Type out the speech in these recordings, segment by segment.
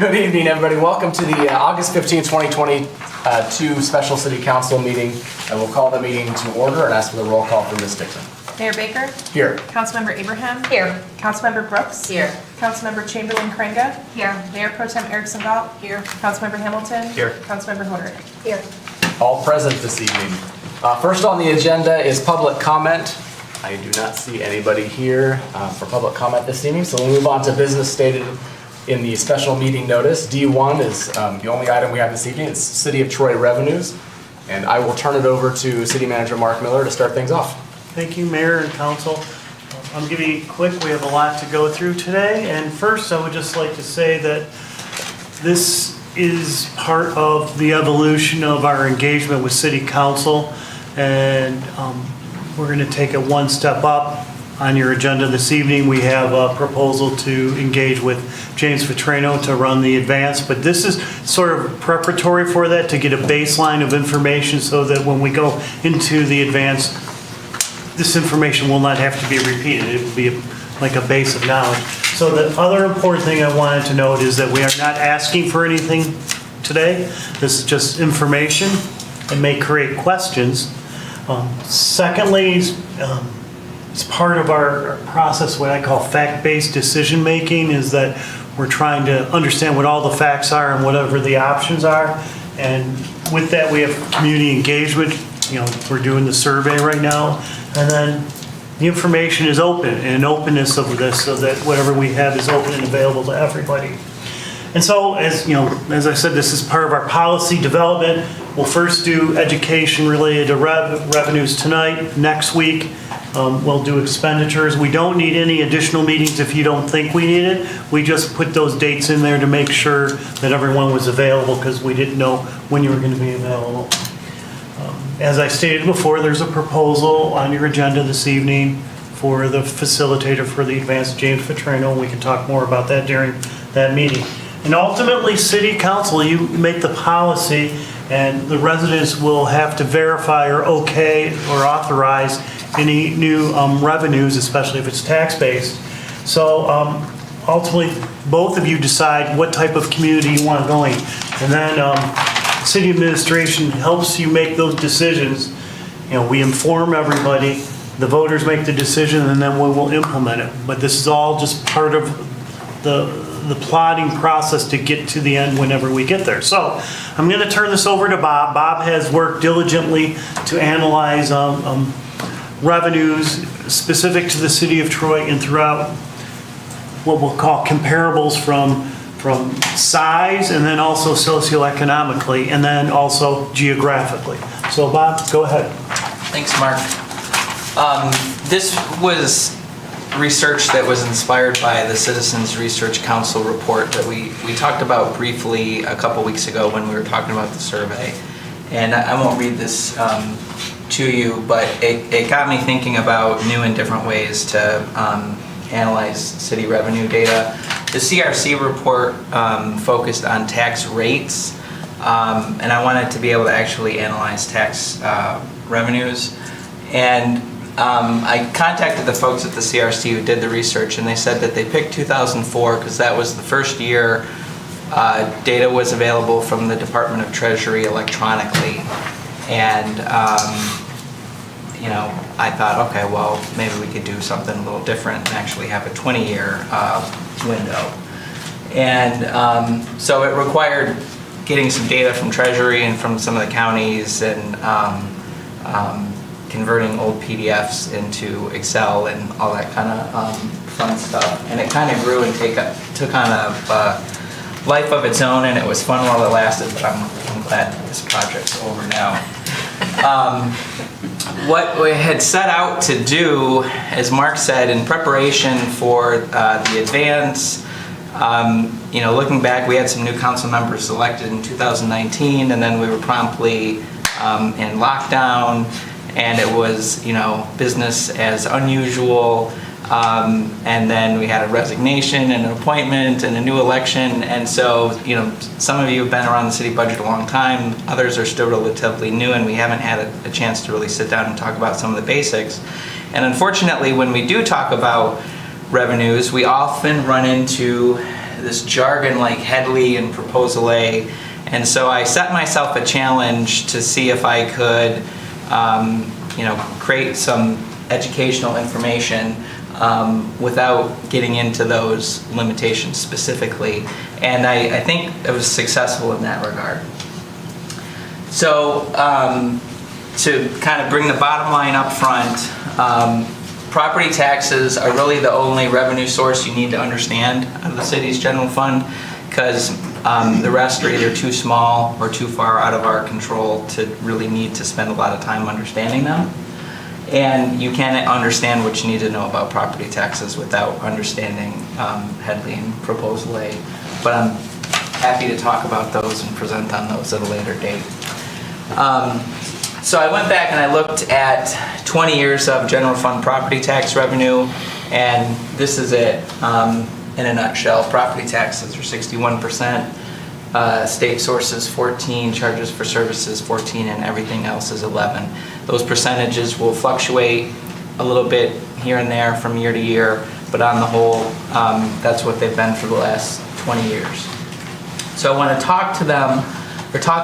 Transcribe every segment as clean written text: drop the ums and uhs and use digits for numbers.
Good evening, everybody. Welcome to the August 15, 2022 Special City Council meeting. And we'll call the meeting to order and ask for the roll call from Ms. Dixon. Mayor Baker? Here. Councilmember Abraham? Here. Councilmember Brooks? Here. Councilmember Chamberlain Krenga? Here. Mayor Pro Tem Erickson Galt? Here. Councilmember Hamilton? Here. Councilmember Hoderick? Here. All present this evening. First on the agenda is public comment. I do not see anybody here for public comment this evening, so we'll move on to business stated in the special meeting notice. D1 is the only item we have this evening. It's City of Troy revenues. And I will turn it over to City Manager Mark Miller to start things off. Thank you, Mayor and Council. I'm going to be quick. We have a lot to go through today. And first, I would just like to say that this is part of the evolution of our engagement with City Council. And we're going to take it one step up. On your agenda this evening, we have a proposal to engage with James Vetrano to run the advance, but this is sort of preparatory for that to get a baseline of information so that when we go into the advance, this information will not have to be repeated. It will be like a base of knowledge. So the other important thing I wanted to note is that we are not asking for anything today. This is just information and may create questions. Secondly, it's part of our process, what I call fact-based decision-making, is that we're trying to understand what all the facts are and whatever the options are. And with that, we have community engagement. We're doing the survey right now. And then the information is open, and an openness of this so that whatever we have is open and available to everybody. And so, as I said, this is part of our policy development. We'll first do education related to revenues tonight. Next week, we'll do expenditures. We don't need any additional meetings if you don't think we need it. We just put those dates in there to make sure that everyone was available because we didn't know when you were going to be available. As I stated before, there's a proposal on your agenda this evening for the facilitator for the advanced, James Vetrano, and we can talk more about that during that meeting. And ultimately, City Council, you make the policy, and the residents will have to verify or okay or authorize any new revenues, especially if it's tax-based. So ultimately, both of you decide what type of community you want going. And then city administration helps you make those decisions. We inform everybody, the voters make the decision, and then we will implement it. But this is all just part of the plotting process to get to the end whenever we get there. So I'm going to turn this over to Bob. Bob has worked diligently to analyze revenues specific to the city of Troy and throughout what we'll call comparables from size and then also socioeconomically and then also geographically. So Bob, go ahead. Thanks, Mark. This was research that was inspired by the Citizens Research Council report that we talked about briefly a couple weeks ago when we were talking about the survey. And I won't read this to you, but it got me thinking about new and different ways to analyze city revenue data. The CRC report focused on tax rates, and I wanted to be able to actually analyze tax revenues. And I contacted the folks at the CRC who did the research, and they said that they picked 2004 because that was the first year data was available from the Department of Treasury electronically. And I thought, okay, well, maybe we could do something a little different and actually have a 20-year window. And so it required getting some data from Treasury and from some of the counties and converting old PDFs into Excel and all that kind of fun stuff. And it kind of grew and took on a life of its own, and it was fun while it lasted, but I'm glad this project's over now. What we had set out to do, as Mark said, in preparation for the advance, looking back, we had some new council members elected in 2019, and then we were promptly in lockdown. And it was, business as unusual. And then we had a resignation and an appointment and a new election. And so, some of you have been around the city budget a long time. Others are still relatively new, and we haven't had a chance to really sit down and talk about some of the basics. And unfortunately, when we do talk about revenues, we often run into this jargon like Headley and Proposal A. And so I set myself a challenge to see if I could, create some educational information without getting into those limitations specifically. And I think I was successful in that regard. So to kind of bring the bottom line up front, property taxes are really the only revenue source you need to understand of the city's general fund, because the rest are either too small or too far out of our control to really need to spend a lot of time understanding them. And you can't understand what you need to know about property taxes without understanding Headley and Proposal A. But I'm happy to talk about those and present on those at a later date. So I went back and I looked at 20 years of general fund property tax revenue, and this is it in a nutshell. Property taxes are 61%, state sources 14, charges for services 14, and everything else is 11. Those percentages will fluctuate a little bit here and there from year to year, but on the whole, that's what they've been for the last 20 years. So I want to talk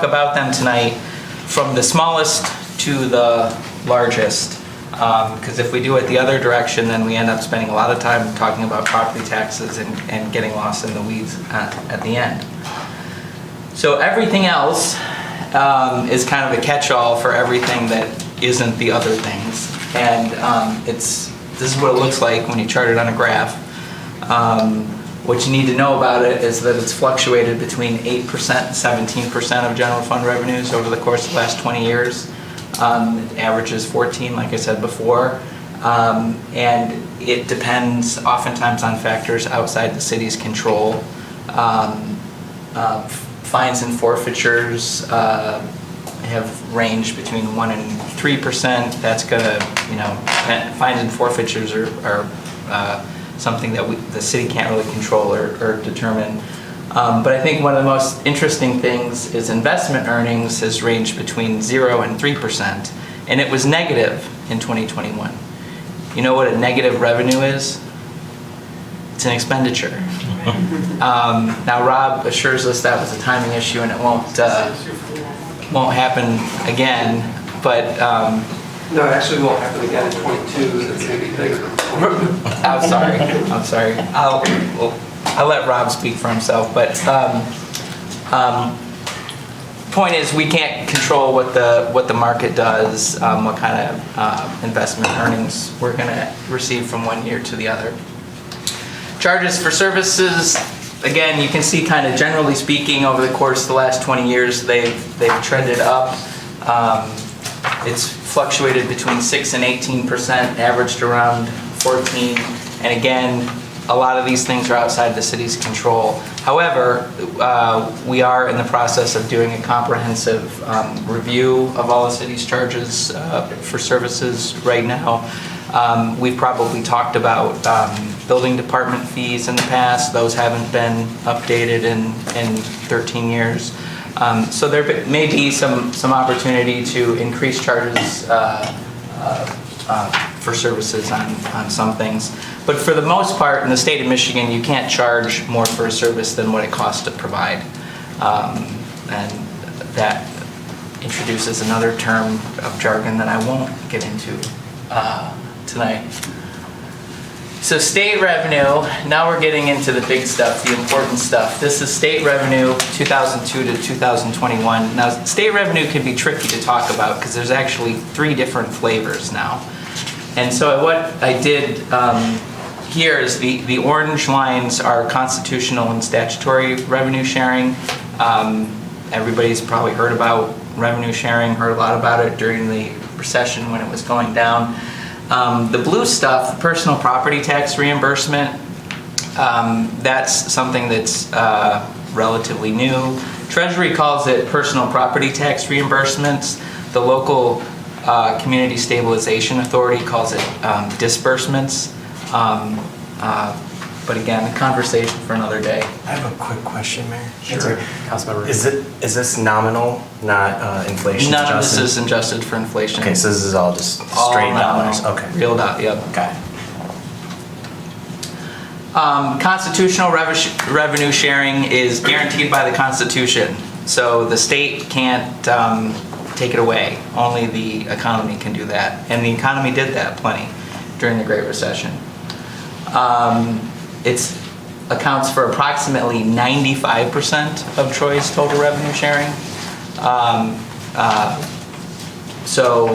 about them tonight from the smallest to the largest, because if we do it the other direction, then we end up spending a lot of time talking about property taxes and getting lost in the weeds at the end. So everything else is kind of a catch-all for everything that isn't the other things. And this is what it looks like when you chart it on a graph. What you need to know about it is that it's fluctuated between 8% and 17% of general fund revenues over the course of the last 20 years. It averages 14, like I said before. And it depends oftentimes on factors outside the city's control. Fines and forfeitures have ranged between 1% and 3%. That's gonna, fines and forfeitures are something that the city can't really control or determine. But I think one of the most interesting things is investment earnings has ranged between 0 and 3%, and it was negative in 2021. You know what a negative revenue is? It's an expenditure. Now Rob assures us that was a timing issue and it won't happen again, but No, it actually won't happen again in 22, it's going to be bigger. I'm sorry. I'll let Rob speak for himself, but point is we can't control what the market does, what kind of investment earnings we're going to receive from one year to the other. Charges for services, again, you can see kind of generally speaking over the course of the last 20 years they've trended up. It's fluctuated between 6 and 18%, averaged around 14, and again, a lot of these things are outside the city's control. However, we are in the process of doing a comprehensive review of all the city's charges for services right now. We've probably talked about building department fees in the past. Those haven't been updated in 13 years. So there may be some opportunity to increase charges for services on some things. But for the most part, in the state of Michigan, you can't charge more for a service than what it costs to provide. And that introduces another term of jargon that I won't get into tonight. So state revenue, now we're getting into the big stuff, the important stuff. This is state revenue 2002 to 2021. Now state revenue can be tricky to talk about because there's actually 3 different flavors now. And so what I did here is the orange lines are constitutional and statutory revenue sharing. Everybody's probably heard about revenue sharing, heard a lot about it during the recession when it was going down. The blue stuff, personal property tax reimbursement, that's something that's relatively new. Treasury calls it personal property tax reimbursements. The local Community Stabilization Authority calls it disbursements. But again, a conversation for another day. I have a quick question, Mayor. Sure. Councilmember. Is this nominal, not inflation None of adjusted? this is adjusted for inflation. Okay, so this is all just All straight nominal. dollars. Okay. Real yep. Okay. Constitutional revenue sharing is guaranteed by the Constitution, so the state can't take it away. Only the economy can do that, and the economy did that plenty during the Great Recession. It accounts for approximately 95% of Troy's total revenue sharing. So,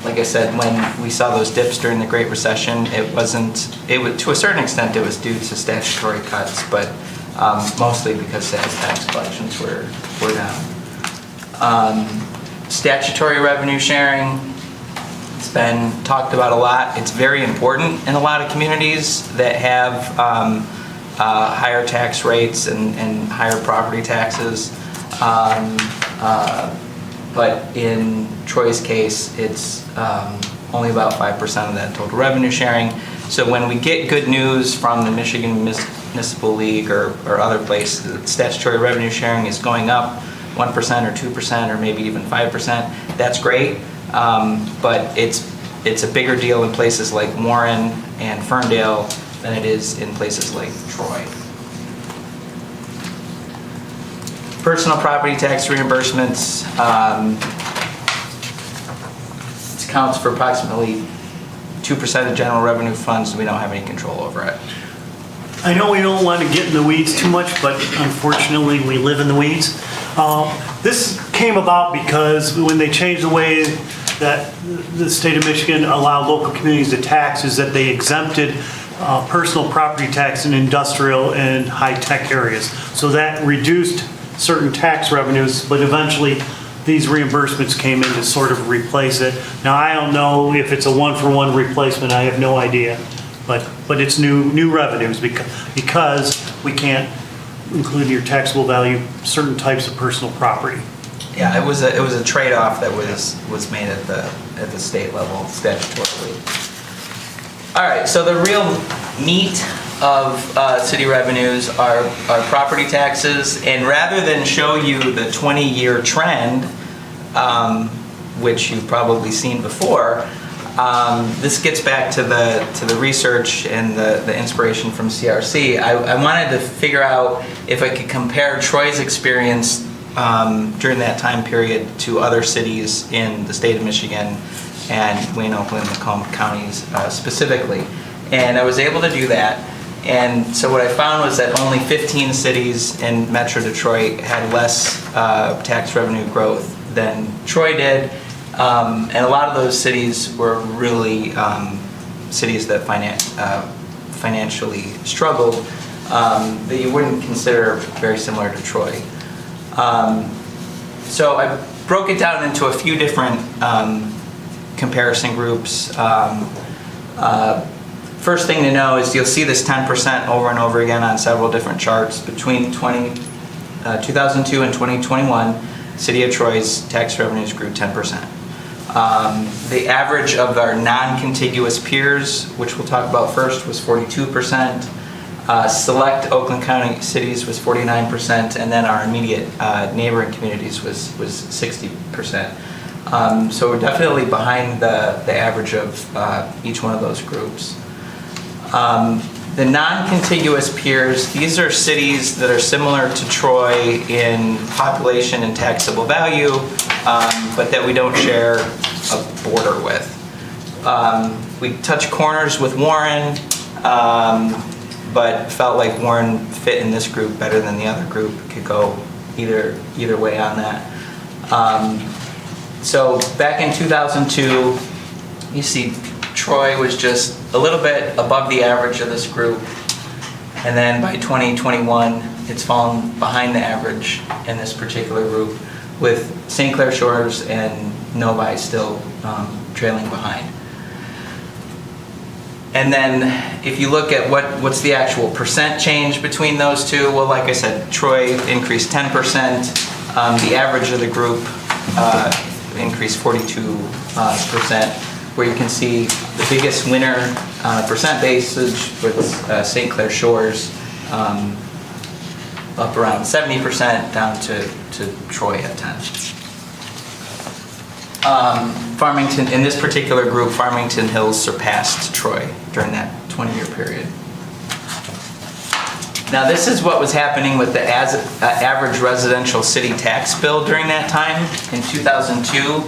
like I said, when we saw those dips during the Great Recession, to a certain extent, it was due to statutory cuts, but mostly because sales tax collections were down. Statutory revenue sharing, it's been talked about a lot. It's very important in a lot of communities that have higher tax rates and higher property taxes. But in Troy's case, it's only about 5% of that total revenue sharing. So when we get good news from the Michigan Municipal League or other places, statutory revenue sharing is going up 1% or 2% or maybe even 5%, that's great. But it's a bigger deal in places like Warren and Ferndale than it is in places like Troy. Personal property tax reimbursements, it accounts for approximately 2% of general revenue funds. We don't have any control over it. I know we don't want to get in the weeds too much, but unfortunately, we live in the weeds. This came about because when they changed the way that the state of Michigan allowed local communities to tax, is that they exempted personal property tax in industrial and high-tech areas. So that reduced certain tax revenues, but eventually these reimbursements came in to sort of replace it. Now, I don't know if it's a one-for-one replacement, I have no idea, but it's new revenues because we can't include in your taxable value certain types of personal property. Yeah, it was a trade-off that was made at the state level statutorily. All right, so the real meat of city revenues are property taxes, and rather than show you the 20-year trend, which you've probably seen before, this gets back to the research and the inspiration from CRC. I wanted to figure out if I could compare Troy's experience during that time period to other cities in the state of Michigan and Wayne, Oakland, Macomb counties specifically. And I was able to do that. And so what I found was that only 15 cities in Metro Detroit had less tax revenue growth than Troy did. And a lot of those cities were really cities that financially struggled that you wouldn't consider very similar to Troy. So I broke it down into a few different comparison groups. First thing to know is you'll see this 10% over and over again on several different charts. Between 2002 and 2021, City of Troy's tax revenues grew 10%. The average of our non-contiguous peers, which we'll talk about first, was 42%. Select Oakland County cities was 49%, and then our immediate neighboring communities was 60%. So we're definitely behind the average of each one of those groups. The non-contiguous peers, these are cities that are similar to Troy in population and taxable value, but that we don't share a border with. We touch corners with Warren, but felt like Warren fit in this group better than the other group. Could go either way on that. So back in 2002, you see Troy was just a little bit above the average of this group. And then by 2021, it's fallen behind the average in this particular group, with St. Clair Shores and Novi still trailing behind. And then if you look at what's the actual percent change between those two, well, like I said, Troy increased 10%. The average of the group increased 42%, where you can see the biggest winner on a percent basis with St. Clair Shores up around 70%, down to Troy at 10%. Farmington, in this particular group, Farmington Hills surpassed Troy during that 20-year period. Now, this is what was happening with the average residential city tax bill during that time. In 2002,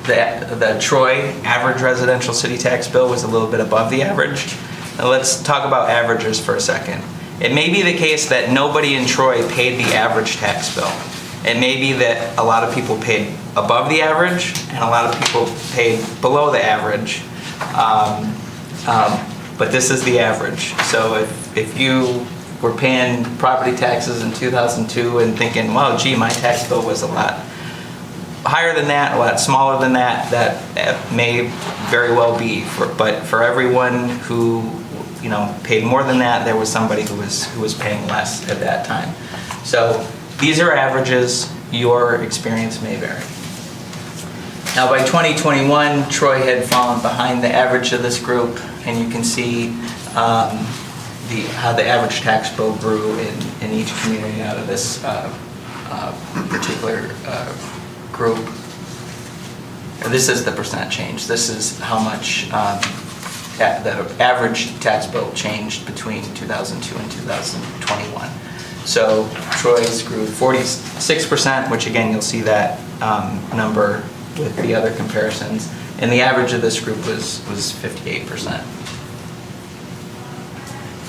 the Troy average residential city tax bill was a little bit above the average. Now, let's talk about averages for a second. It may be the case that nobody in Troy paid the average tax bill. It may be that a lot of people paid above the average and a lot of people paid below the average. But this is the average. So if you were paying property taxes in 2002 and thinking, well, gee, my tax bill was a lot higher than that, a lot smaller than that, that may very well be. But for everyone who paid more than that, there was somebody who was paying less at that time. So these are averages. Your experience may vary. Now, by 2021, Troy had fallen behind the average of this group, and you can see how the average tax bill grew in each community out of this particular group. And this is the percent change. This is how much the average tax bill changed between 2002 and 2021. So Troy's grew 46%, which again, you'll see that number with the other comparisons. And the average of this group was 58%.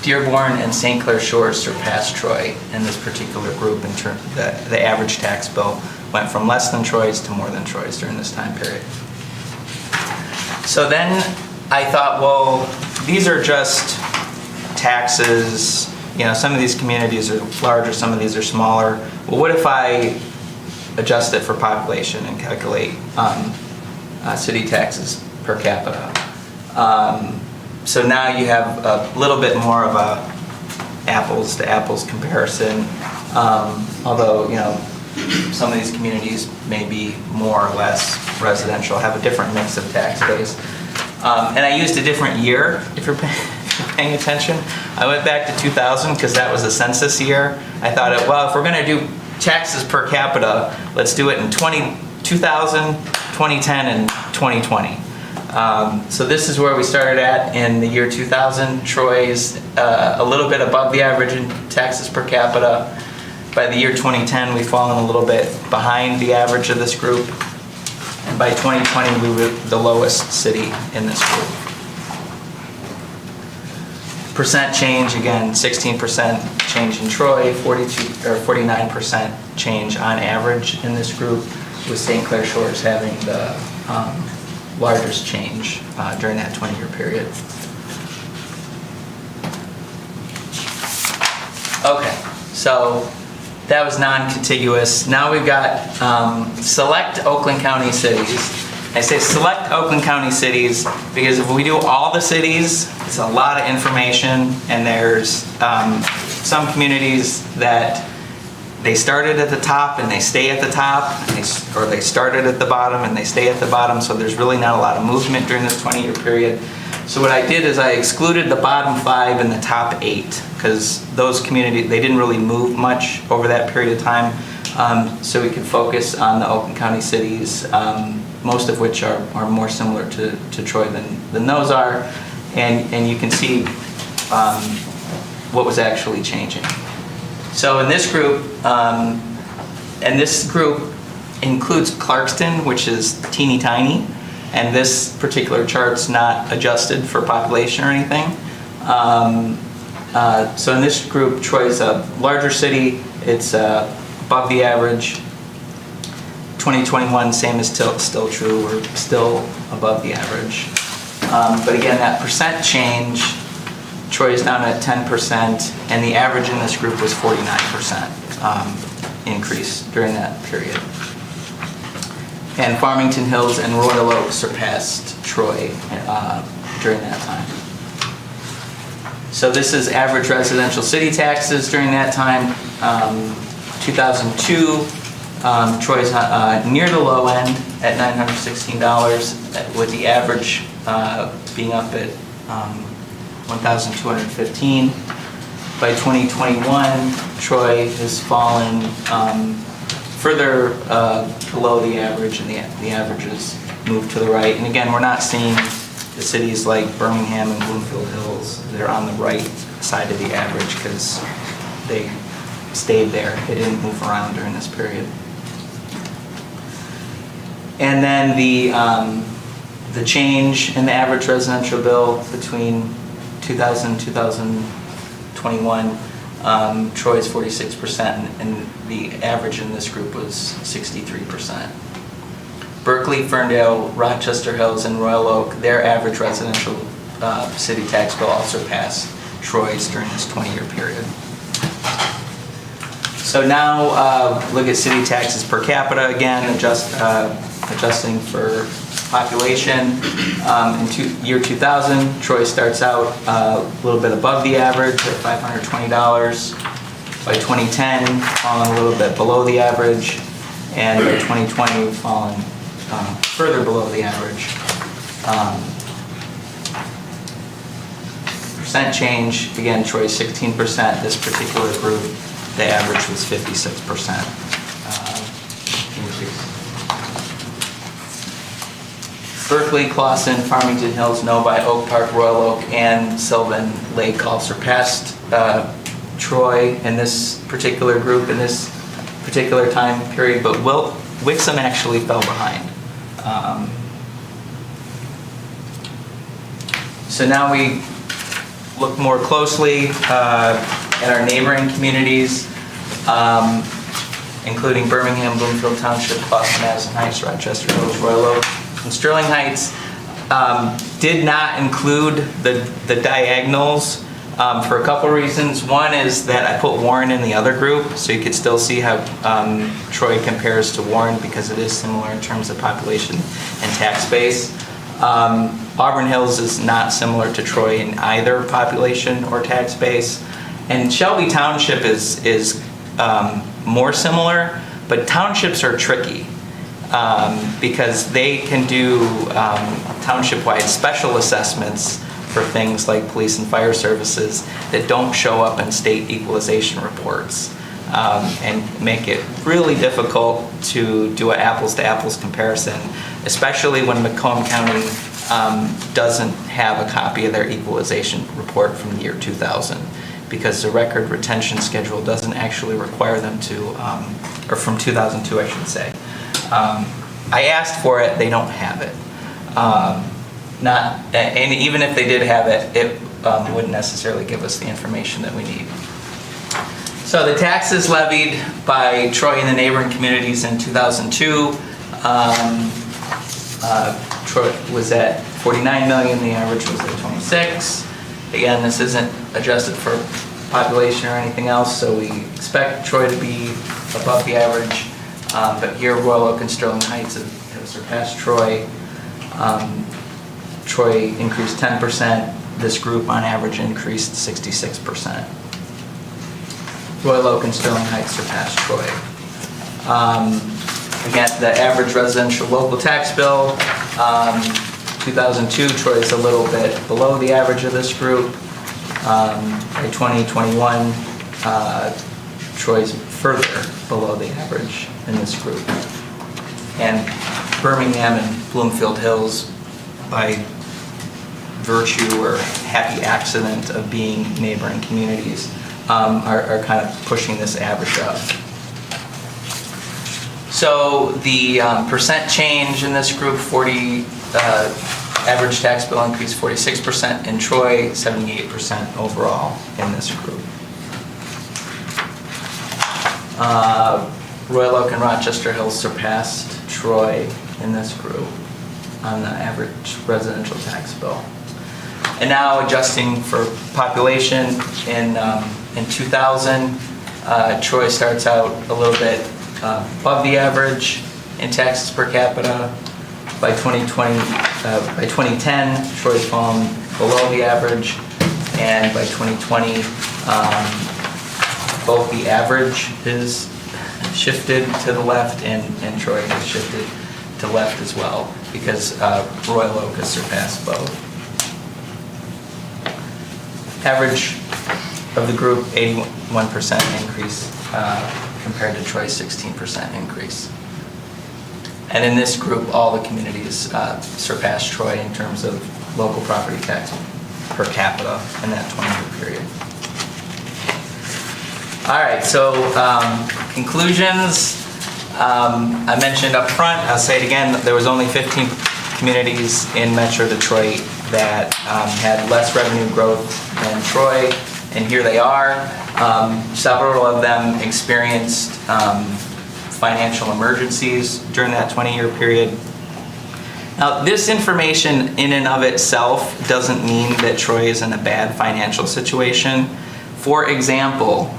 Dearborn and St. Clair Shores surpassed Troy in this particular group in terms of the average tax bill went from less than Troy's to more than Troy's during this time period. So then I thought, well, these are just taxes. Some of these communities are larger, some of these are smaller. Well, what if I adjust it for population and calculate city taxes per capita? So now you have a little bit more of a apples to apples comparison. Although, some of these communities may be more or less residential, have a different mix of tax base. And I used a different year, if you're paying attention. I went back to 2000 because that was a census year. I thought, well, if we're going to do taxes per capita, let's do it in 2000, 2010, and 2020. So this is where we started at in the year 2000. Troy's a little bit above the average in taxes per capita. By the year 2010, we've fallen a little bit behind the average of this group. And by 2020, we were the lowest city in this group. Percent change, again, 16% change in Troy, 49% change on average in this group, with St. Clair Shores having the largest change during that 20-year period. Okay, so that was non-contiguous. Now we've got select Oakland County cities. I say select Oakland County cities because if we do all the cities, it's a lot of information, and there's some communities that they started at the top and they stay at the top, or they started at the bottom and they stay at the bottom, so there's really not a lot of movement during this 20-year period. So what I did is I excluded the bottom 5 and the top 8 because those communities, they didn't really move much over that period of time, so we could focus on the Oakland County cities, most of which are more similar to Troy than those are, and you can see what was actually changing. So in this group, and this group includes Clarkston, which is teeny tiny, and this particular chart's not adjusted for population or anything. So in this group, Troy's a larger city. It's above the average. 2021, same is still true. We're still above the average. But again, that percent change, Troy is down at 10%, and the average in this group was 49% increase during that period. And Farmington Hills and Royal Oak surpassed Troy during that time. So this is average residential city taxes during that time. 2002, Troy's near the low end at $916, with the average being up at $1,215. By 2021, Troy has fallen further below the average, and the averages moved to the right. And again, we're not seeing the cities like Birmingham and Bloomfield Hills. They're on the right side of the average because they stayed there. They didn't move around during this period. And then the change in the average residential bill between 2000 and 2021, Troy is 46%, and the average in this group was 63%. Berkeley, Ferndale, Rochester Hills, and Royal Oak, their average residential city tax bill also surpassed Troy's during this 20-year period. So now look at city taxes per capita again, adjusting for population. In year 2000, Troy starts out a little bit above the average at $520. By 2010, falling a little bit below the average, and by 2020, we've fallen further below the average. Percent change, again, Troy's 16%. This particular group, the average was 56% increase. Berkeley, Clawson, Farmington Hills, Novi, Oak Park, Royal Oak, and Sylvan Lake all surpassed Troy in this particular group in this particular time period, but Wixom actually fell behind. So now we look more closely at our neighboring communities, including Birmingham, Bloomfield Township, Boston, Madison Heights, Rochester Hills, Royal Oak, and Sterling Heights. Did not include the diagonals for a couple reasons. One is that I put Warren in the other group, so you could still see how Troy compares to Warren because it is similar in terms of population and tax base. Auburn Hills is not similar to Troy in either population or tax base. And Shelby Township is more similar, but townships are tricky because they can do township-wide special assessments for things like police and fire services that don't show up in state equalization reports and make it really difficult to do an apples-to-apples comparison, especially when Macomb County doesn't have a copy of their equalization report from the year 2000 because the record retention schedule doesn't actually require them to, or from 2002 I should say. I asked for it, they don't have it. And even if they did have it, it wouldn't necessarily give us the information that we need. So the taxes levied by Troy and the neighboring communities in 2002, Troy was at 49 million, the average was at 26. Again, this isn't adjusted for population or anything else, so we expect Troy to be above the average. But here, Royal Oak and Sterling Heights have surpassed Troy. Troy increased 10%. This group, on average, increased 66%. Royal Oak and Sterling Heights surpassed Troy. Again, the average residential local tax bill, 2002, Troy's a little bit below the average of this group. By 2021, Troy's further below the average in this group. And Birmingham and Bloomfield Hills, by virtue or happy accident of being neighboring communities, are kind of pushing this average up. So the percent change in this group, average tax bill increase 46% in Troy, 78% overall in this group. Royal Oak and Rochester Hills surpassed Troy in this group on the average residential tax bill. And now adjusting for population in 2000, Troy starts out a little bit above the average in taxes per capita. By 2010, Troy's fallen below the average, and by 2020, both the average is shifted to the left and Troy has shifted to left as well because Royal Oak has surpassed both. Average of the group, 81% increase compared to Troy's 16% increase. And in this group, all the communities surpassed Troy in terms of local property tax per capita in that 20-year period. All right, so conclusions. I mentioned up front, I'll say it again, there was only 15 communities in Metro Detroit that had less revenue growth than Troy, and here they are. Several of them experienced financial emergencies during that 20-year period. Now, this information in and of itself doesn't mean that Troy is in a bad financial situation. For example,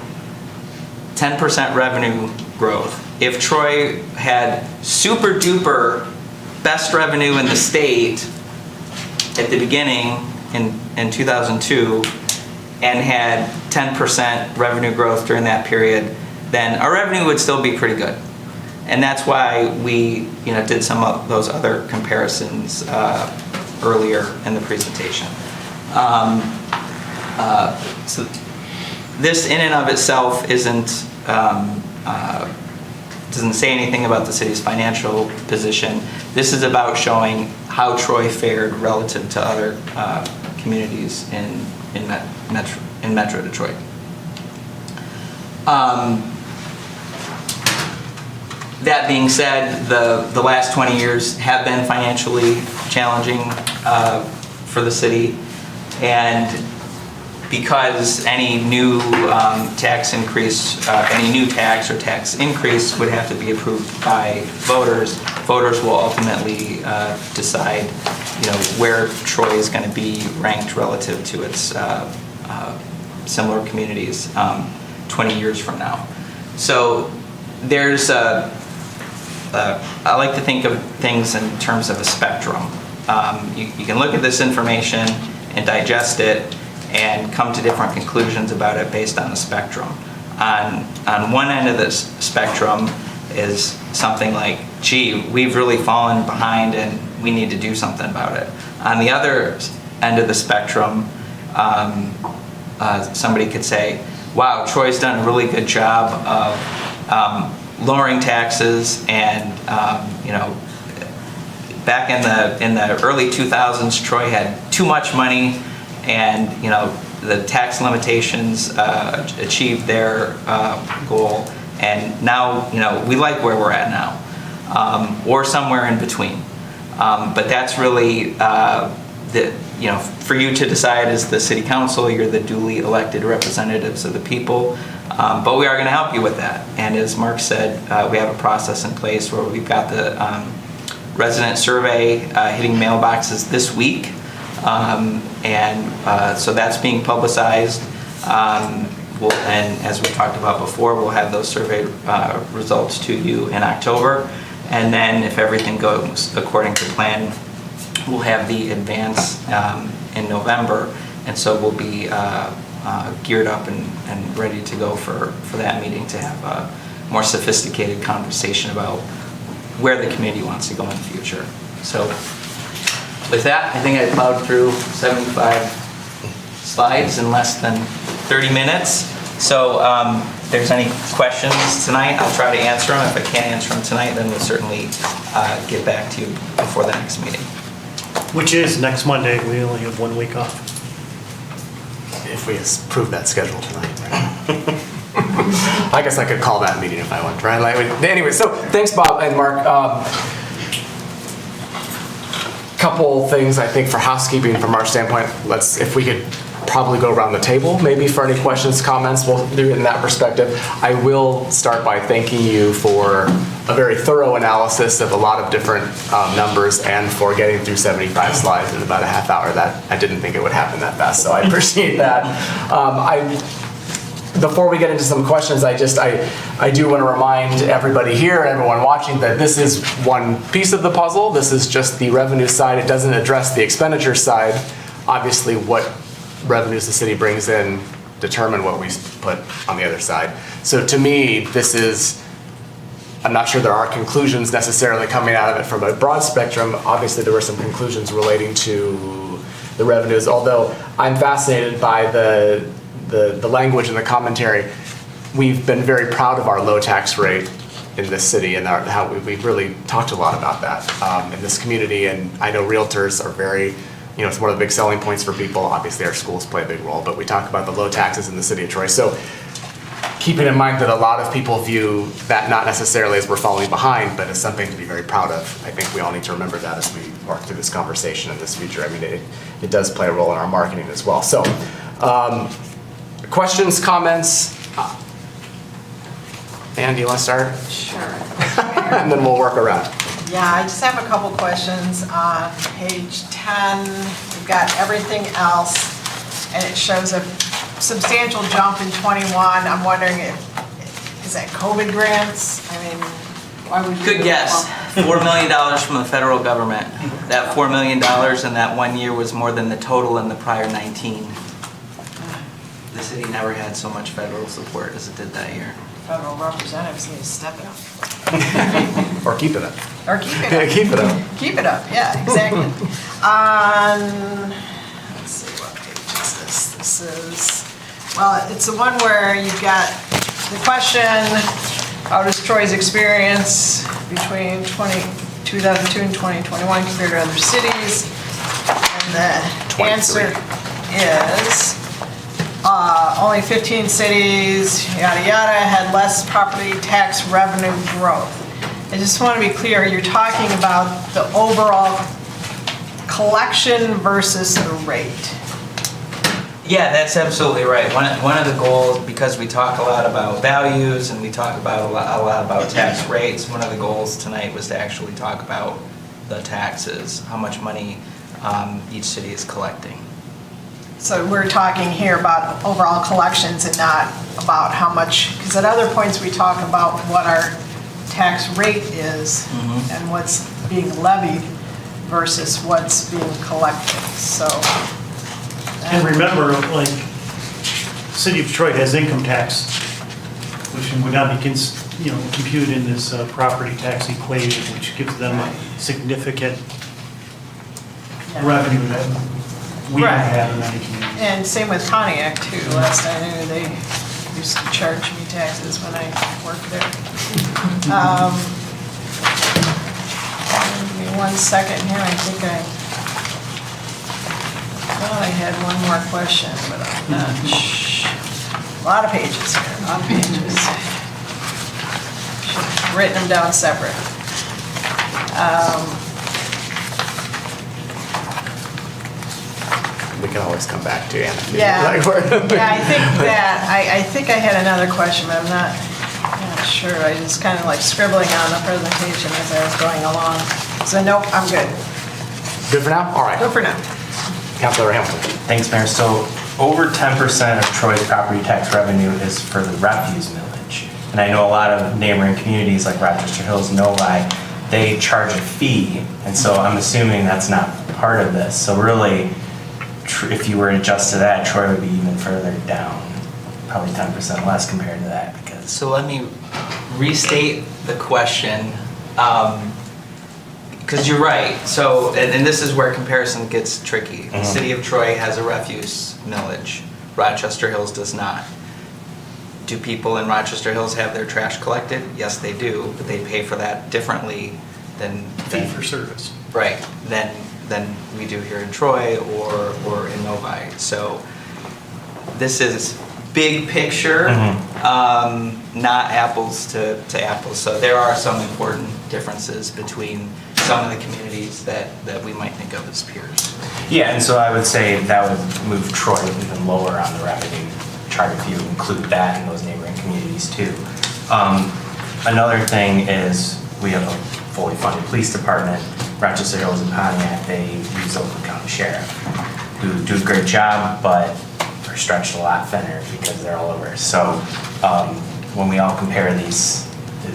10% revenue growth. If Troy had super duper best revenue in the state at the beginning in 2002 and had 10% revenue growth during that period, then our revenue would still be pretty good. And that's why we did some of those other comparisons earlier in the presentation. So this in and of itself doesn't say anything about the city's financial position. This is about showing how Troy fared relative to other communities in Metro Detroit. That being said, the last 20 years have been financially challenging for the city, and because any new tax increase, any new tax or tax increase would have to be approved by voters. Voters will ultimately decide, where Troy is going to be ranked relative to its similar communities 20 years from now. So there's I like to think of things in terms of a spectrum. You can look at this information and digest it and come to different conclusions about it based on the spectrum. On one end of this spectrum is something like, gee, we've really fallen behind and we need to do something about it. On the other end of the spectrum, somebody could say, wow, Troy's done a really good job of lowering taxes, and back in the early 2000s, Troy had too much money, and the tax limitations achieved their goal, and now we like where we're at now, or somewhere in between. But that's really for you to decide as the city council. You're the duly elected representatives of the people. But we are going to help you with that. And as Mark said, we have a process in place where we've got the resident survey hitting mailboxes this week. So that's being publicized. And as we talked about before, we'll have those survey results to you in October. And then if everything goes according to plan, we'll have the advance in November. And so we'll be geared up and ready to go for that meeting to have a more sophisticated conversation about where the committee wants to go in the future. So with that, I think I plowed through 75 slides in less than 30 minutes. So if there's any questions tonight, I'll try to answer them. If I can't answer them tonight, then we'll certainly get back to you before the next meeting. Which is next Monday. We only have 1 week off. If we approve that schedule tonight, right? I guess I could call that meeting if I want, right? Anyway, so thanks, Bob and Mark. Couple things I think for housekeeping from our standpoint. If we could probably go around the table, maybe for any questions, comments. We'll do it in that perspective. I will start by thanking you for a very thorough analysis of a lot of different numbers, and for getting through 75 slides in about a half hour. That I didn't think it would happen that fast, so I appreciate that. Before we get into some questions, I do want to remind everybody here and everyone watching that this is one piece of the puzzle. This is just the revenue side. It doesn't address the expenditure side. Obviously, what revenues the city brings in determine what we put on the other side. So to me, I'm not sure there are conclusions necessarily coming out of it from a broad spectrum. Obviously, there were some conclusions relating to the revenues, although I'm fascinated by the language and the commentary. We've been very proud of our low tax rate in this city, and how we've really talked a lot about that in this community. And I know realtors are very, it's one of the big selling points for people. Obviously, our schools play a big role, but we talk about the low taxes in the city of Troy. So keeping in mind that a lot of people view that not necessarily as we're falling behind, but as something to be very proud of. I think we all need to remember that as we work through this conversation in this future. I mean, it does play a role in our marketing as well. So, questions, comments? Ann, do you want to start? Sure. And then we'll work around. Yeah, I just have a couple questions. On page 10, we've got everything else, and it shows a substantial jump in 21. I'm wondering is that COVID grants? I mean, why would you? Good guess. $4 million from the federal government. That $4 million in that 1 year was more than the total in the prior 19. The city never had so much federal support as it did that year. Federal representatives need to step it up. Or keep it up. Or keep it Yeah, up. keep it up. Keep it up, yeah, exactly. Let's see, what page is this? This is, well, it's the one where you've got the question, how does Troy's experience between 2002 and 2021 compared to other cities? And the 23. answer is, only 15 cities, yada yada, had less property tax revenue growth. I just want to be clear, you're talking about the overall collection versus the rate. Yeah, that's absolutely right. One of the goals, because we talk a lot about values and we talk about a lot about tax rates, one of the goals tonight was to actually talk about the taxes, how much money each city is collecting. So we're talking here about overall collections and not about how much, because at other points we talk about what our tax rate is and what's being levied versus what's being collected, so. And remember, like, City of Detroit has income tax, which would not be, computed in this property tax equation, which gives them a significant Yeah. revenue that we don't Right. have in many communities. And same with Pontiac too. Last I knew, they used to charge me taxes when I worked there. Give me 1 second here, I think I thought I had one more question, but I'm not A lot of pages here, a lot of pages. Should have written them down separate. We can always come back to Ann. if you Yeah, like. I think I had another question, but I'm not sure. I was kind of like scribbling on the presentation as I was going along. So nope, I'm good. Good for now? All right. Good for now. Councilor Hamilton. Thanks, Mayor. So over 10% of Troy's property tax revenue is for the refuse millage. And I know a lot of neighboring communities like Rochester Hills, Novi, they charge a fee. And so I'm assuming that's not part of this. So really, if you were to adjust to that, Troy would be even further down, probably 10% less compared to that. Because So let me restate the question, because you're right. So, and this is where comparison gets tricky. The city of Troy has a refuse millage. Rochester Hills does not. Do people in Rochester Hills have their trash collected? Yes, they do, but they pay for that differently than Fee for service. right, than we do here in Troy or in Novi. So this is big picture, not apples to apples. So there are some important differences between some of the communities that we might think of as peers. yeah, and so I would say that would move Troy even lower on the revenue chart if you include that in those neighboring communities too. Another thing is we have a fully funded police department. Rochester Hills and Pontiac, they use Oakland County Sheriff, who do a great job, but are stretched a lot thinner because they're all over. So when we all compare these,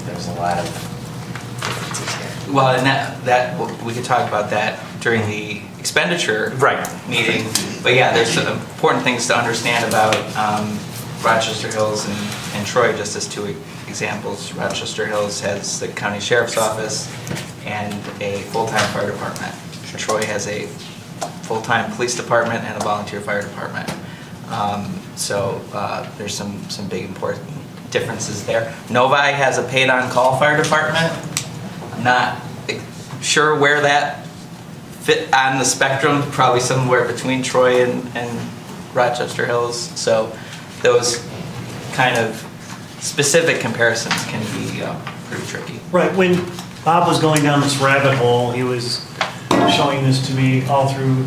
there's a lot of differences here. Well, and that we could talk about that during the expenditure meeting. But yeah, there's some important things to understand about Rochester Hills and Troy, just as two examples. Rochester Hills has the county sheriff's office and a full-time fire department. Troy has a full-time police department and a volunteer fire department. So there's some big important differences there. Novi has a paid-on-call fire department. I'm not sure where that fit on the spectrum, probably somewhere between Troy and Rochester Hills. So those kind of specific comparisons can be pretty tricky. Right, when Bob was going down this rabbit hole, he was showing this to me all through,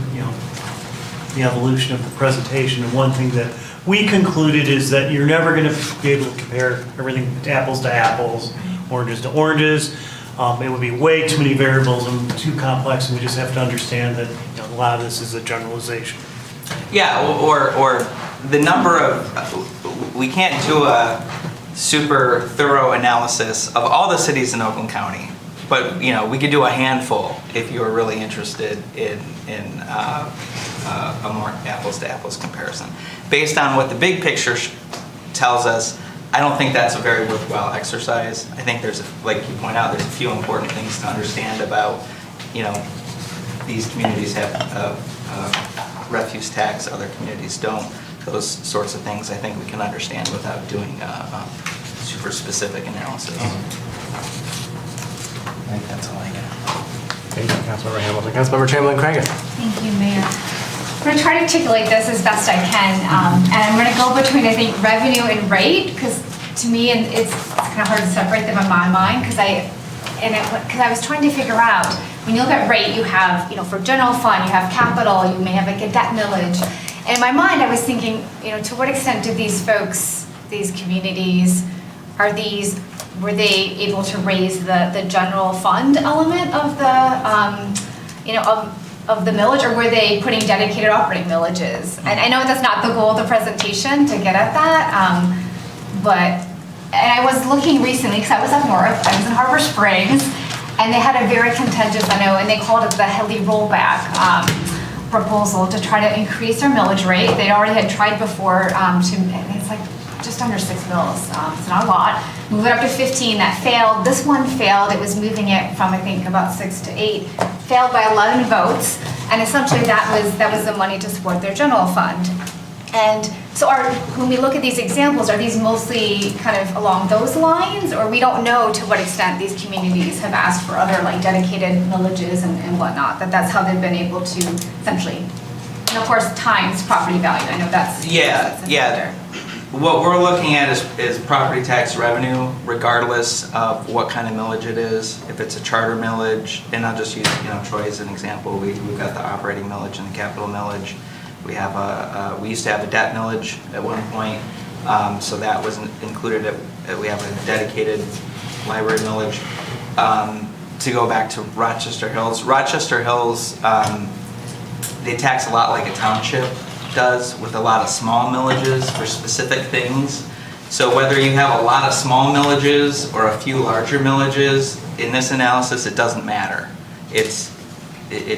the evolution of the presentation. And one thing that we concluded is that you're never going to be able to compare everything apples to apples, oranges to oranges. It would be way too many variables and too complex, and we just have to understand that a lot of this is a generalization. Yeah, or the number of, we can't do a super thorough analysis of all the cities in Oakland County, but we could do a handful if you were really interested in a more apples to apples comparison. Based on what the big picture tells us, I don't think that's a very worthwhile exercise. I think there's, like you point out, there's a few important things to understand about, these communities have a refuse tax, other communities don't. Those sorts of things I think we can understand without doing super specific analysis. I think that's all I got. Thank you, Councilmember Hamilton. Councilmember Chamberlain-Craig. Thank you, Mayor. I'm going to try to articulate this as best I can, and I'm going to go between, I think, revenue and rate, because to me, and it's kind of hard to separate them in my mind, because I was trying to figure out, when you look at rate, you have, for general fund, you have capital, you may have like a debt millage, and in my mind, I was thinking, to what extent do these folks, these communities, were they able to raise the general fund element of the, of the millage, or were they putting dedicated operating millages? And I know that's not the goal of the presentation to get at that, and I was looking recently, because I was up north, I was in Harbor Springs, and they had a very contentious, and they called it the Headley rollback proposal to try to increase their millage rate. They already had tried before and it's like just under 6 mils, it's not a lot. Move it up to 15, that failed. This one failed, it was moving it from, I think, about 6 to 8. Failed by 11 votes, and essentially that was the money to support their general fund. And so when we look at these examples, are these mostly kind of along those lines, or we don't know to what extent these communities have asked for other like dedicated millages and whatnot, that's how they've been able to essentially, and of course times property value, I know that's Yeah. factor. What we're looking at is property tax revenue, regardless of what kind of millage it is. If it's a charter millage, and I'll just use Troy as an example. We've got the operating millage and the capital millage. We have we used to have a debt millage at one point, so that wasn't included. We have a dedicated library millage. To go back to Rochester Hills, they tax a lot like a township does, with a lot of small millages for specific things. So whether you have a lot of small millages or a few larger millages, in this analysis it doesn't matter. It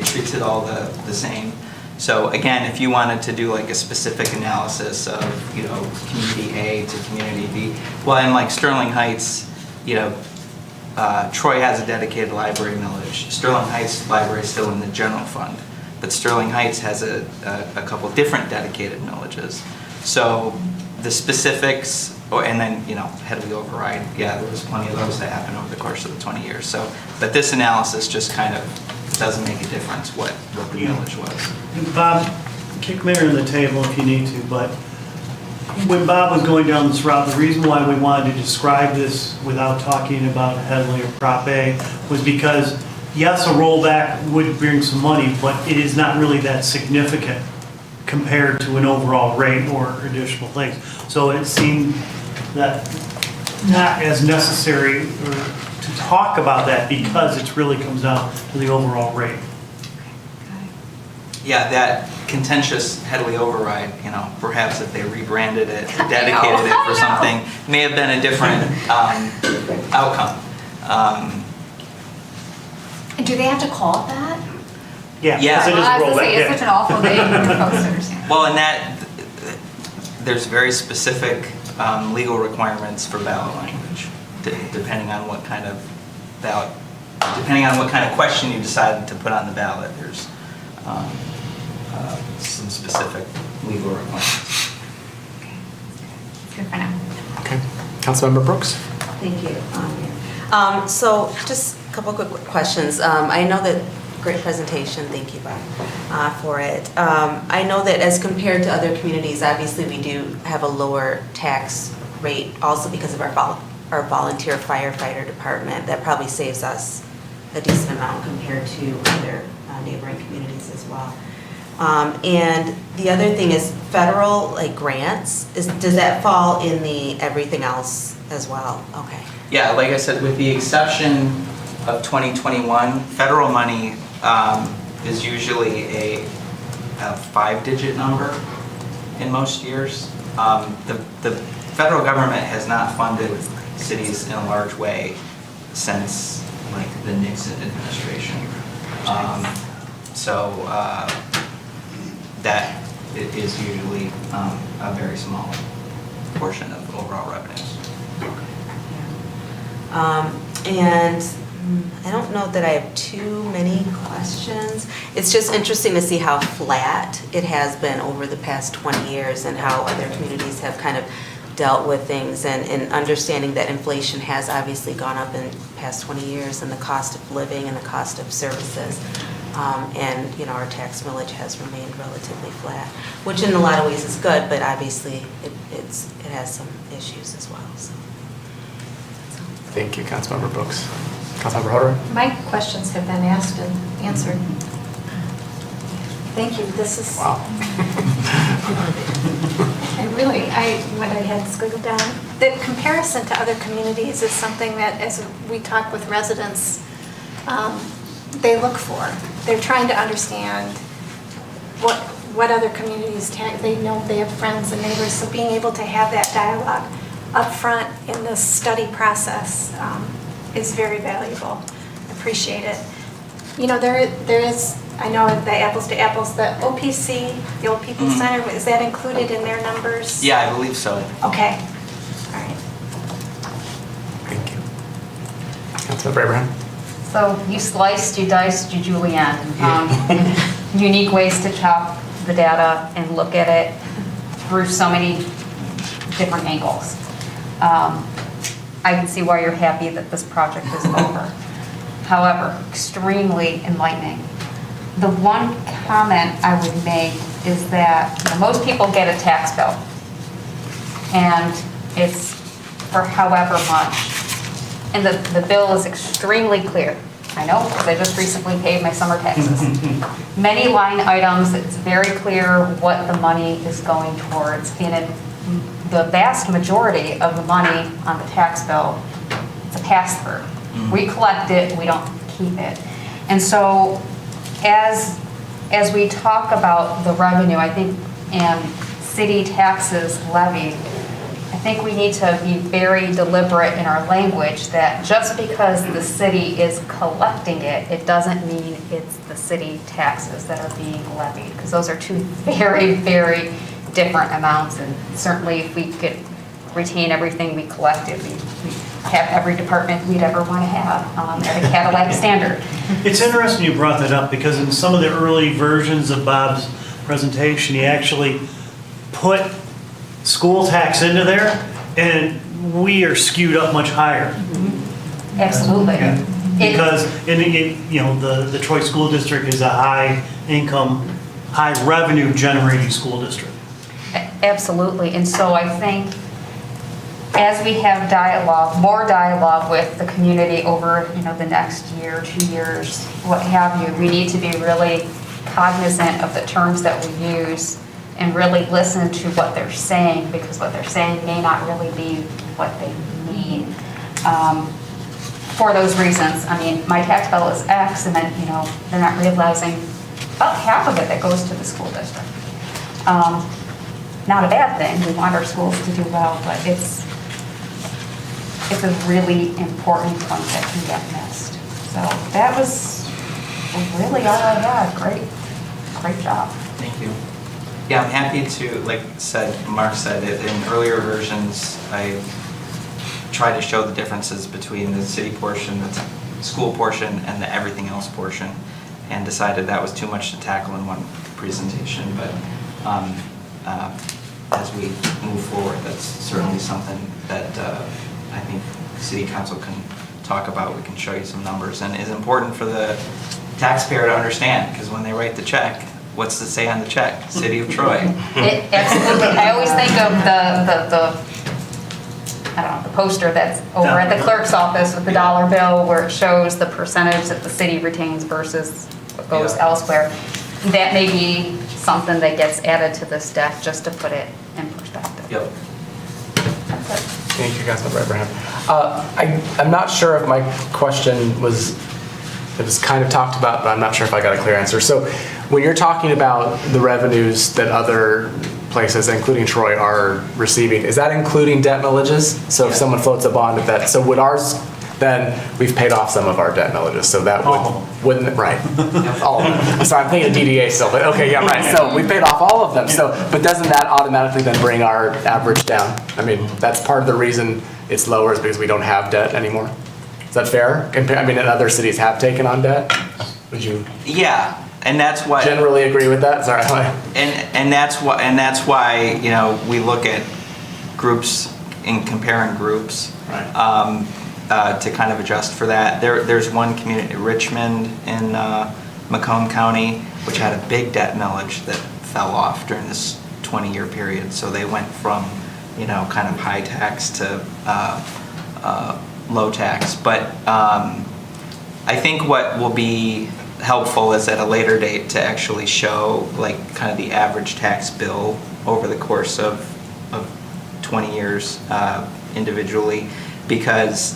treats it all the same. So again, if you wanted to do like a specific analysis of community A to community B, well, in like Sterling Heights, Troy has a dedicated library millage. Sterling Heights Library is still in the general fund, but Sterling Heights has a couple different dedicated millages. So the specifics, and then Headley override, yeah, there was plenty of those that happened over the course of the 20 years. So, but this analysis just kind of doesn't make a difference what the millage was. And Bob, kick Mayor in the table if you need to, but when Bob was going down this route, the reason why we wanted to describe this without talking about Headley or Prop A was because, yes, a rollback would bring some money, but it is not really that significant compared to an overall rate or additional things. So it seemed that not as necessary to talk about that because it really comes down to the overall rate. Yeah, that contentious Headley override, perhaps if they rebranded it, dedicated it for something, may have been a different outcome. And do they have to call it that? Yeah, Yeah. because it is I a was gonna say, rollback. it's such an awful name for folks to understand. Well, and that, there's very specific legal requirements for ballot language, depending on what kind of ballot, depending on what kind of question you decided to put on the ballot, there's some specific legal requirements. Good for now. Okay. Councilmember Brooks. Thank you. So just a couple quick questions. I know that, great presentation, thank you, Bob, for it. I know that as compared to other communities, obviously we do have a lower tax rate, also because of our volunteer firefighter department. That probably saves us a decent amount compared to other neighboring communities as well. And the other thing is federal, like grants, does that fall in the everything else as well? Okay. Yeah, like I said, with the exception of 2021, federal money is usually a 5-digit number in most years. The federal government has not funded cities in a large way since like the Nixon administration. So that is usually a very small portion of overall revenues. And I don't know that I have too many questions. It's just interesting to see how flat it has been over the past 20 years and how other communities have kind of dealt with things, and understanding that inflation has obviously gone up in the past 20 years, and the cost of living and the cost of services. And you know, our tax millage has remained relatively flat, which in a lot of ways is good, but obviously it has some issues as well. So. Thank you, Councilmember Brooks. Councilmember Hodder? My questions have been asked and answered. Thank you. This is. Wow. What I had squiggled down. The comparison to other communities is something that, as we talk with residents, they look for. They're trying to understand what other communities, they know they have friends and neighbors, so being able to have that dialogue up front in the study process is very valuable. I appreciate it. You know, there is, I know the apples to apples, the OPC, the Old People's Center, is that included in their numbers? Yeah, I believe so. Okay, all right. Thank you. Councilmember Abraham? So you sliced, you diced, you julienne. Unique ways to chop the data and look at it through so many different angles. I can see why you're happy that this project is over. However, extremely enlightening. The one comment I would make is that most people get a tax bill, and it's for however much. And the bill is extremely clear. I know, because I just recently paid my summer taxes. Many line items, it's very clear what the money is going towards. And the vast majority of the money on the tax bill, it's a pass-through. We collect it, we don't keep it. And so as we talk about the revenue, I think, and city taxes levied, I think we need to be very deliberate in our language that just because the city is collecting it, it doesn't mean it's the city taxes that are being levied, because those are two very, very different amounts. And certainly if we could retain everything we collected, we have every department we'd ever want to have at a Cadillac standard. It's interesting you brought that up, because in some of the early versions of Bob's presentation, he actually put school tax into there, and we are skewed up much higher. Absolutely. Yeah. Because the Troy School District is a high income, high revenue generating school district. Absolutely. And so I think as we have dialogue, more dialogue with the community over the next year, 2 years, what have you, we need to be really cognizant of the terms that we use and really listen to what they're saying, because what they're saying may not really be what they mean. For those reasons, I mean, my tax bill is X, and then, they're not realizing about half of it that goes to the school district. Not a bad thing. We want our schools to do well, but it's a really important point that can get missed. So that was really all I had. Great job. Thank you. Yeah, I'm happy to, like Mark said, in earlier versions, I tried to show the differences between the city portion, the school portion, and the everything else portion, and decided that was too much to tackle in one presentation. But as we move forward, that's certainly something that I think City Council can talk about. We can show you some numbers, and is important for the taxpayer to understand, because when they write the check, what's to say on the check? City of Troy. Absolutely. I always think of I don't know, the poster that's over at the clerk's office with the dollar bill where it shows the percentage that the city retains versus what goes Yeah. elsewhere. That may be something that gets added to this deck just to put it in perspective. Yep. That's it. Thank you, Councilmember Abraham. I'm not sure if my question was, it was kind of talked about, but I'm not sure if I got a clear answer. So when you're talking about the revenues that other places, including Troy, are receiving, is that including debt millages? So if someone floats a bond at that, so would ours, then we've paid off some of our debt millages, so that wouldn't, right. All of them. So I'm thinking of DDA still, but okay, yeah, right. So we paid off all of them, so, but doesn't that automatically then bring our average down? I mean, that's part of the reason it's lower is because we don't have debt anymore. Is that fair? I mean, and other cities have taken on debt? Would you Yeah, and that's why. generally agree with that? Sorry. And that's why you know we look at groups and comparing groups Right. to kind of adjust for that. There's one community, Richmond in Macomb County, which had a big debt millage that fell off during this 20-year period. So they went from kind of high tax to low tax. But I think what will be helpful is at a later date to actually show like kind of the average tax bill over the course of 20 years individually, because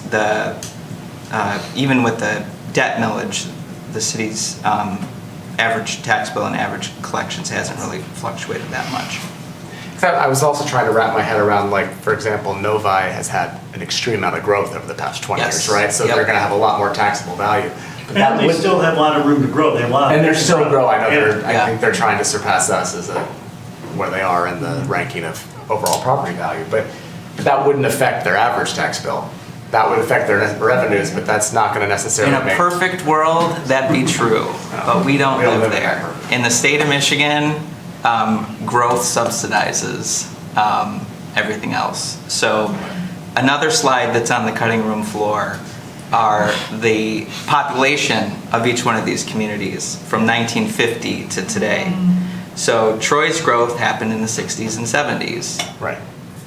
even with the debt millage, the city's average tax bill and average collections hasn't really fluctuated that much. I was also trying to wrap my head around, like, for example, Novi has had an extreme amount of growth over the past 20 Yes. years, right? So Yep. they're going to have a lot more taxable value. But And they still have a lot of room to grow. They have a lot. and they're still grow. I know Yeah. I think they're trying to surpass us as where they are in the ranking of overall property value. But that wouldn't affect their average tax bill. That would affect their revenues, but that's not going to necessarily In a make. perfect world, that'd be true, but we don't live in there. that perfect. In the state of Michigan, growth subsidizes everything else. So another slide that's on the cutting room floor are the population of each one of these communities from 1950 to today. So Troy's growth happened in the 60s and 70s. Right.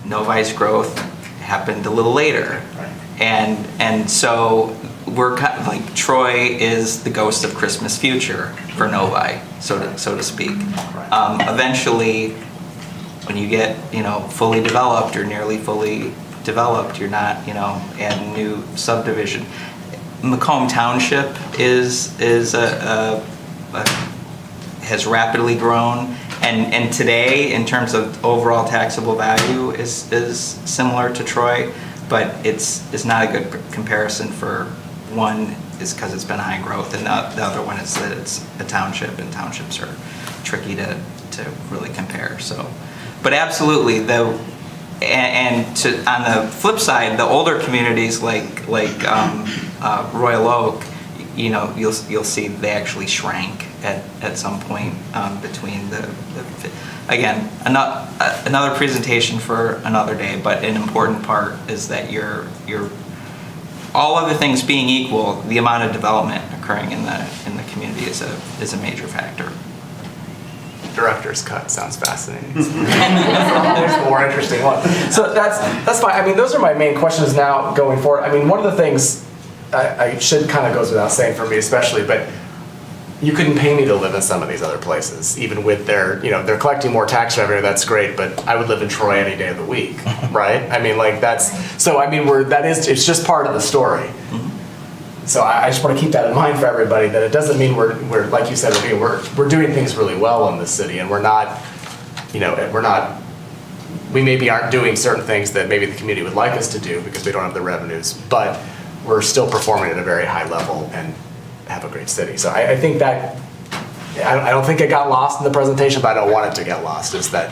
Novi's growth happened a little later. Right. And so we're kind of like Troy is the ghost of Christmas future for Novi, so to speak. Right. Eventually, when you get fully developed or nearly fully developed, you're not adding new subdivision. Macomb Township has rapidly grown, and today in terms of overall taxable value is similar to Troy, but it's not a good comparison. For one is because it's been high growth, and the other one is that it's a township, and townships are tricky to really compare. So, but absolutely on the flip side, the older communities like Royal Oak, you'll see they actually shrank at some point between the again, another presentation for another day, but an important part is that you're all other things being equal, the amount of development occurring in the community is a major factor. Director's cut sounds fascinating. There's a more interesting one. So that's fine. I mean, those are my main questions now going forward. I mean, one of the things I should kind of goes without saying for me especially, but you couldn't pay me to live in some of these other places, even with they're collecting more tax revenue, that's great, but I would live in Troy any day of the week, right? I mean, like it's just part of the story. So I just want to keep that in mind for everybody, that it doesn't mean we're like you said, we're doing things really well in this city, and we maybe aren't doing certain things that maybe the community would like us to do because we don't have the revenues, but we're still performing at a very high level and have a great city. So I think that, I don't think it got lost in the presentation, but I don't want it to get lost, is that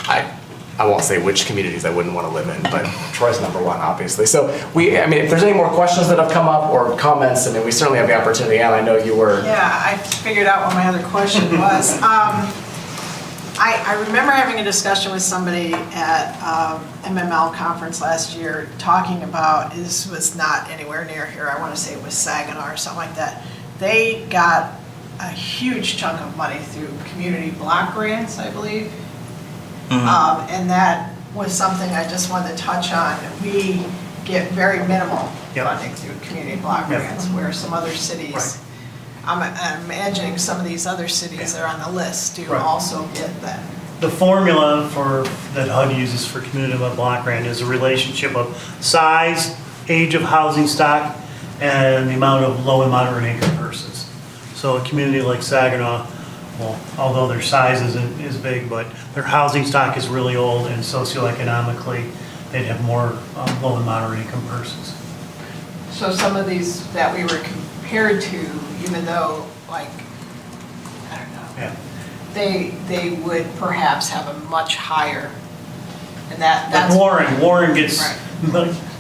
I won't say which communities I wouldn't want to live in, but Troy's number one, obviously. So if there's any more questions that have come up or comments, we certainly have the opportunity, and I know you were. Yeah, I figured out what my other question was. I remember having a discussion with somebody at MML conference last year talking about, this was not anywhere near here, I want to say it was Saginaw or something like that. They got a huge chunk of money through community block grants, I believe. And that was something I just wanted to touch on. We get very minimal Yep. funding through community block Yep. grants, where some other cities, I'm imagining some of these other cities that are on the list do Right. also get that. The formula that HUD uses for community block grant is a relationship of size, age of housing stock, and the amount of low and moderate income persons. So a community like Saginaw, well, although their size is big, but their housing stock is really old, and socioeconomically, they'd have more low and moderate income persons. So some of these that we were compared to, even though, like, I don't know, Yeah. they would perhaps have a much higher, and Like that's. Warren gets,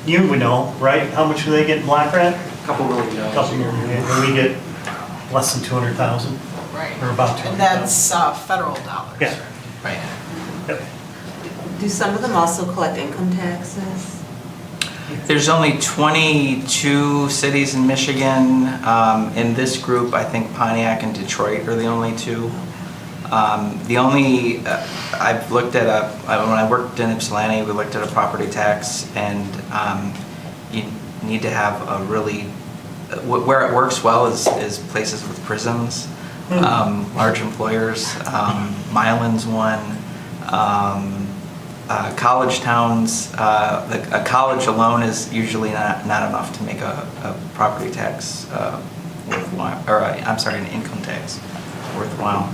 you would know, right? How much do they get in block grant? Couple $1 million. Couple million, and we get less than 200,000, Right. or about 200,000. And that's federal dollars. Yeah. Right. Yep. Do some of them also collect income taxes? There's only 22 cities in Michigan. In this group, I think Pontiac and Detroit are the only two. I've looked at when I worked in Ypsilanti, we looked at a property tax, and you need to have a really, where it works well is places with prisons, large employers. Milan's one. College towns, a college alone is usually not enough to make a property tax worthwhile, or an income tax worthwhile.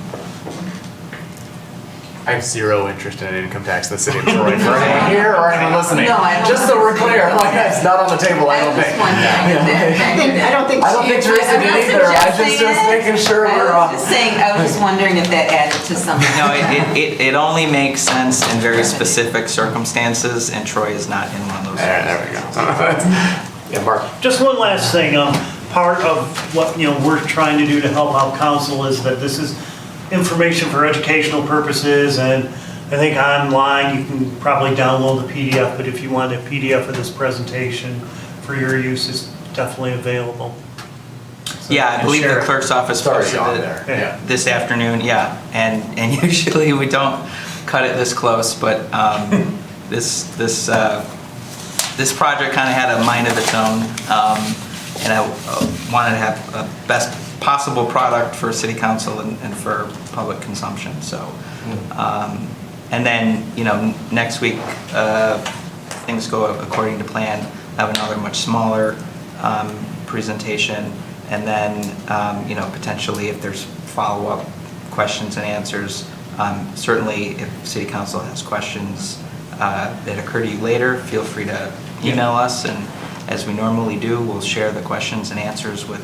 I have zero interest in income tax in the city of Troy for anyone here or anyone listening. No, I don't. Just so we're clear, like, it's not on the table, I don't think. I don't think. I don't think Teresa did either, I just making sure we're I was just wondering if that added to something. No, it only makes sense in very specific circumstances, and Troy is not in one of those. There we go. Yeah, Mark. Just one last thing, part of what, we're trying to do to help out council is that this is information for educational purposes, and I think online you can probably download the PDF, but if you want a PDF of this presentation for your use, it's definitely available. So Yeah, I you can believe share the it. clerk's office It's already posted on it there, yeah. this afternoon, yeah. And usually we don't cut it this close, but this project kind of had a mind of its own, and I wanted to have a best possible product for city council and for public consumption, so. And then, next week, things go according to plan, have another much smaller presentation, and then, potentially if there's follow-up questions and answers, certainly if city council has questions that occur to you later, feel free to email us, and as we normally do, we'll share the questions and answers with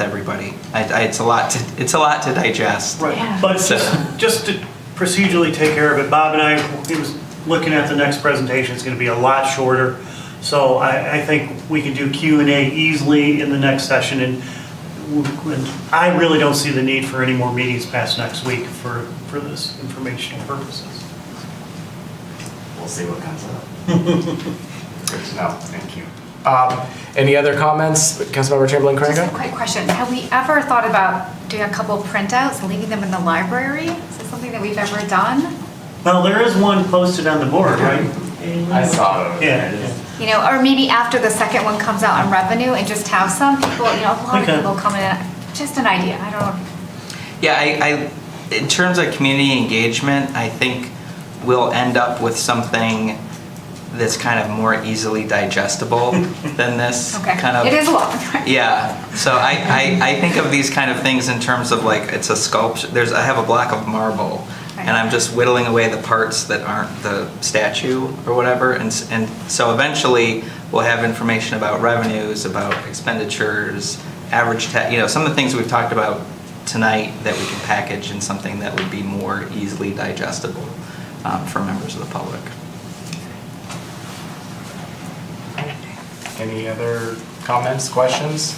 everybody. It's a lot to digest. Right, Yeah. but just to procedurally take care of it, Bob and I, he was looking at the next presentation, it's gonna be a lot shorter. So I think we can do Q&A easily in the next session, and I really don't see the need for any more meetings past next week for this informational purposes. We'll see what comes up. Good to know, thank you. Any other comments, Councilmember Chamberlain Just a Craig? quick question. Have we ever thought about doing a couple printouts, leaving them in the library? Is this something that we've ever done? Well, there is one posted on the board, right? I saw it. Yeah. Or maybe after the second one comes out on revenue and just have some people, a lot of Okay. people coming in. Just an idea. I don't know. Yeah, I in terms of community engagement, I think we'll end up with something that's kind of more easily digestible than this Okay. kind of. It is a lot. Yeah, so I think of these kind of things in terms of like, it's a sculpture, I have a block of marble, and I'm just whittling away the parts that aren't the statue or whatever, and so eventually we'll have information about revenues, about expenditures, average some of the things we've talked about tonight that we can package in something that would be more easily digestible for members of the public. Any other comments, questions?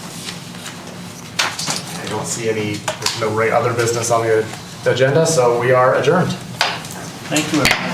I don't see there's no other business on the agenda, so we are adjourned. Thank you, everybody.